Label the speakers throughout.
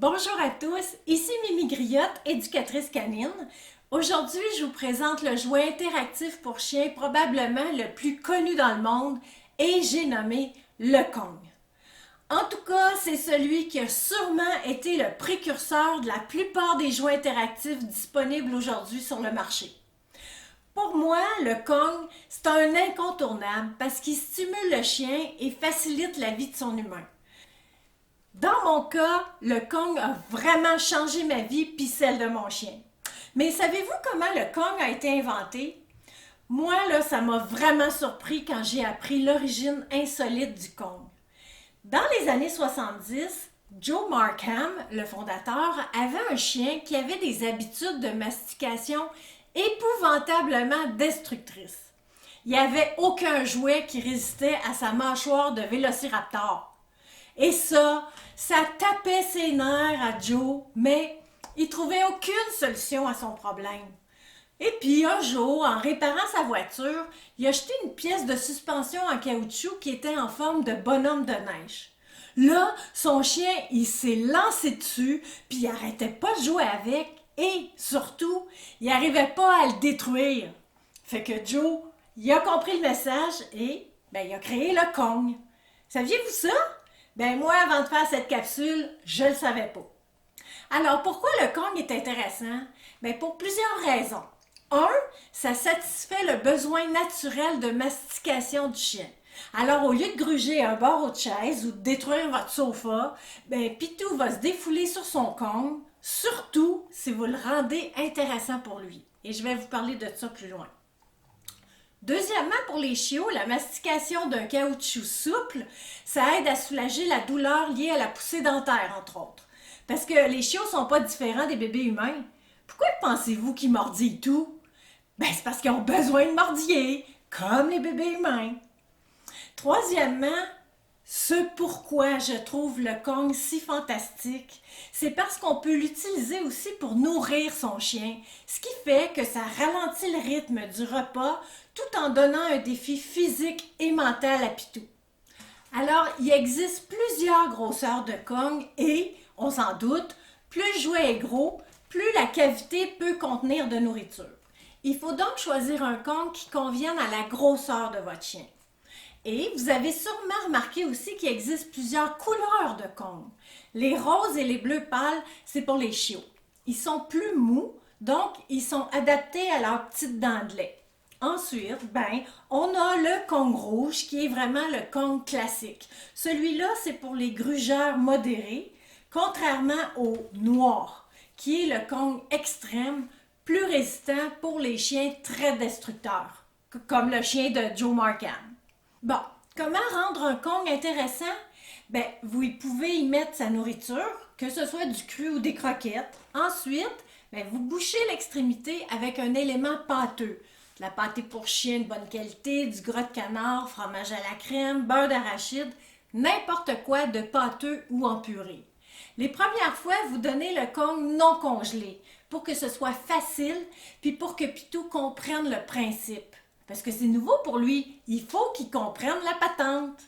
Speaker 1: Bonjour à tous, ici Mimi Griotte, éducatrice canine. Aujourd'hui, je vous présente le jouet interactif pour chiens probablement le plus connu dans le monde et j'ai nommé le Kong. En tout cas, c'est celui qui a sûrement été le précurseur de la plupart des jouets interactifs disponibles aujourd'hui sur le marché. Pour moi, le Kong, c'est un incontournable parce qu'il stimule le chien et facilite la vie de son humain. Dans mon cas, le Kong a vraiment changé ma vie puis celle de mon chien. Mais savez-vous comment le Kong a été inventé? Moi, là, ça m'a vraiment surpris quand j'ai appris l'origine insolite du Kong. Dans les années 70, Joe Markham, le fondateur, avait un chien qui avait des habitudes de mastication épouvantablement destructrices. Il n'y avait aucun jouet qui résistait à sa mâchoire de vélociraptor. Et ça tapait ses nerfs à Joe, mais il trouvait aucune solution à son problème. Et puis un jour, en réparant sa voiture, il a jeté une pièce de suspension en caoutchouc qui était en forme de bonhomme de neige. Là, son chien, il s'est lancé dessus, puis il arrêtait pas de jouer avec, et surtout, il n'arrivait pas à le détruire. Fait que Joe, il a compris le message et il a créé le Kong. Saviez-vous ça? Moi, avant de faire cette capsule, je ne le savais pas. Alors, pourquoi le Kong est intéressant? Pour plusieurs raisons. Un, ça satisfait le besoin naturel de mastication du chien. Alors, au lieu de gruger un barreau de chaise ou de détruire votre sofa, Pitou va se défouler sur son Kong, surtout si vous le rendez intéressant pour lui. Et je vais vous parler de ça plus loin. Deuxièmement, pour les chiots, la mastication d'un caoutchouc souple, ça aide à soulager la douleur liée à la poussée dentaire, entre autres. Parce que les chiots sont pas différents des bébés humains. Pourquoi pensez-vous qu'ils mordillent tout? C'est parce qu'ils ont besoin de mordiller, comme les bébés humains. Troisièmement, ce pourquoi je trouve le Kong si fantastique, c'est parce qu'on peut l'utiliser aussi pour nourrir son chien, ce qui fait que ça ralentit le rythme du repas tout en donnant un défi physique et mental à Pitou. Alors, il existe plusieurs grosseurs de Kong et, on s'en doute, plus le jouet est gros, plus la cavité peut contenir de nourriture. Il faut donc choisir un Kong qui convienne à la grosseur de votre chien. Et vous avez sûrement remarqué aussi qu'il existe plusieurs couleurs de Kong. Les roses et les bleus pâles, c'est pour les chiots. Ils sont plus mous, donc ils sont adaptés à leurs petites dents de lait. Ensuite, on a le Kong rouge qui est vraiment le Kong classique. Celui-là, c'est pour les grugeurs modérés, contrairement au noir, qui est le Kong extrême, plus résistant pour les chiens très destructeurs, comme le chien de Joe Markham. Bon, comment rendre un Kong intéressant? Vous pouvez y mettre sa nourriture, que ce soit du cru ou des croquettes. Ensuite, vous bouchez l'extrémité avec un élément pâteux. De la pâtée pour chien de bonne qualité, du gras de canard, fromage à la crème, beurre d'arachide, n'importe quoi de pâteux ou en purée. Les premières fois, vous donnez le Kong non congelé pour que ce soit facile, puis pour que Pitou comprenne le principe. Parce que c'est nouveau pour lui, il faut qu'il comprenne la patente.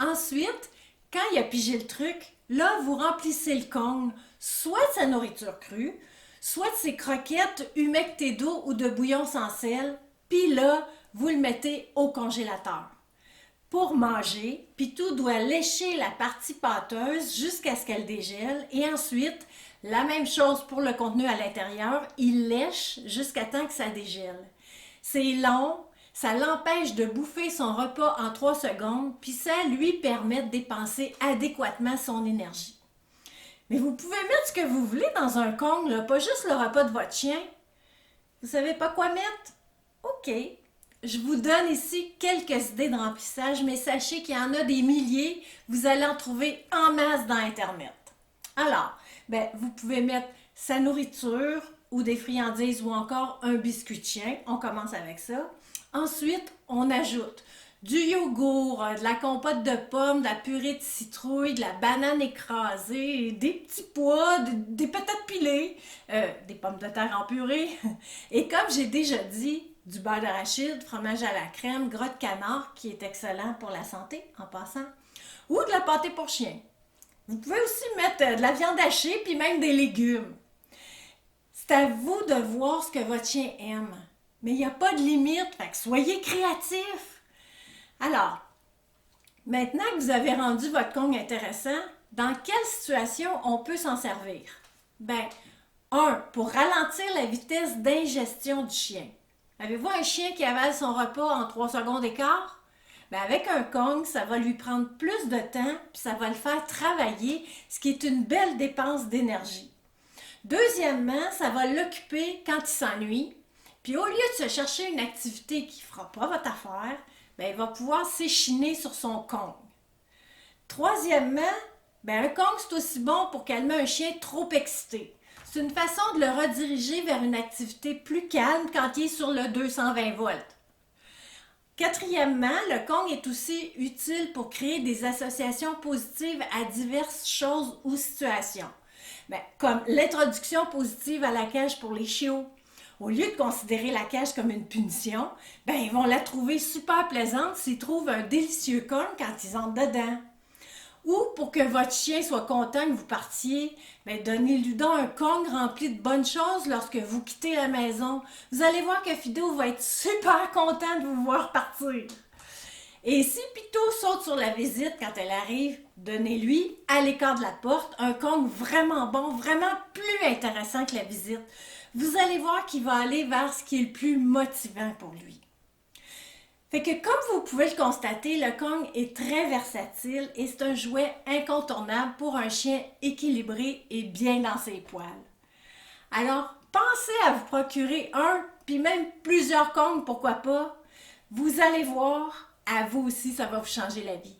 Speaker 1: Ensuite, quand il a pigé le truc, là, vous remplissez le Kong, soit de sa nourriture crue, soit de ses croquettes humectées d'eau ou de bouillon sans sel, puis là, vous le mettez au congélateur. Pour manger, Pitou doit lécher la partie pâteuse jusqu'à ce qu'elle dégèle et ensuite, la même chose pour le contenu à l'intérieur, il lèche jusqu'à temps que ça dégèle. C'est long, ça l'empêche de bouffer son repas en 3 secondes, puis ça lui permet de dépenser adéquatement son énergie. Mais vous pouvez mettre ce que vous voulez dans un Kong, là, pas juste le repas de votre chien. Vous savez pas quoi mettre? OK. Je vous donne ici quelques idées de remplissage, mais sachez qu'il y en a des milliers. Vous allez en trouver en masse dans Internet. Alors, vous pouvez mettre sa nourriture ou des friandises ou encore un biscuit de chien. On commence avec ça. Ensuite, on ajoute du yogourt, de la compote de pommes, de la purée de citrouille, de la banane écrasée, des petits pois, des patates pilées, des pommes de terre en purée. Et comme j'ai déjà dit, du beurre d'arachide, fromage à la crème, gras de canard, qui est excellent pour la santé en passant, ou de la pâtée pour chien. Vous pouvez aussi mettre de la viande hachée puis même des légumes. C'est à vous de voir ce que votre chien aime. Mais il n'y a pas de limite, fait que soyez créatifs. Alors, maintenant que vous avez rendu votre Kong intéressant, dans quelle situation on peut s'en servir? Ben, pour ralentir la vitesse d'ingestion du chien. Avez-vous un chien qui avale son repas en 3 secondes et quart? Ben avec un Kong, ça va lui prendre plus de temps, puis ça va le faire travailler, ce qui est une belle dépense d'énergie. Deuxièmement, ça va l'occuper quand il s'ennuie, puis au lieu de se chercher une activité qui ne fera pas votre affaire, ben il va pouvoir s'échiner sur son Kong. Troisièmement, ben un Kong, c'est aussi bon pour calmer un chien trop excité. C'est une façon de le rediriger vers une activité plus calme quand il est sur le 220 volts. Quatrièmement, le Kong est aussi utile pour créer des associations positives à diverses choses ou situations. Comme l'introduction positive à la cage pour les chiots. Au lieu de considérer la cage comme une punition, ils vont la trouver super plaisante s'ils trouvent un délicieux Kong quand ils entrent dedans. Ou pour que votre chien soit content que vous partiez, donnez-lui donc un Kong rempli de bonnes choses lorsque vous quittez la maison. Vous allez voir que Fido va être super content de vous voir partir. Et si Pito saute sur la visite quand elle arrive, donnez-lui, à l'écart de la porte, un Kong vraiment bon, vraiment plus intéressant que la visite. Vous allez voir qu'il va aller vers ce qui est le plus motivant pour lui. Fait que comme vous pouvez le constater, le Kong est très versatile et c'est un jouet incontournable pour un chien équilibré et bien dans ses poils. Alors, pensez à vous procurer un, puis même plusieurs Kongs, pourquoi pas. Vous allez voir, à vous aussi, ça va vous changer la vie.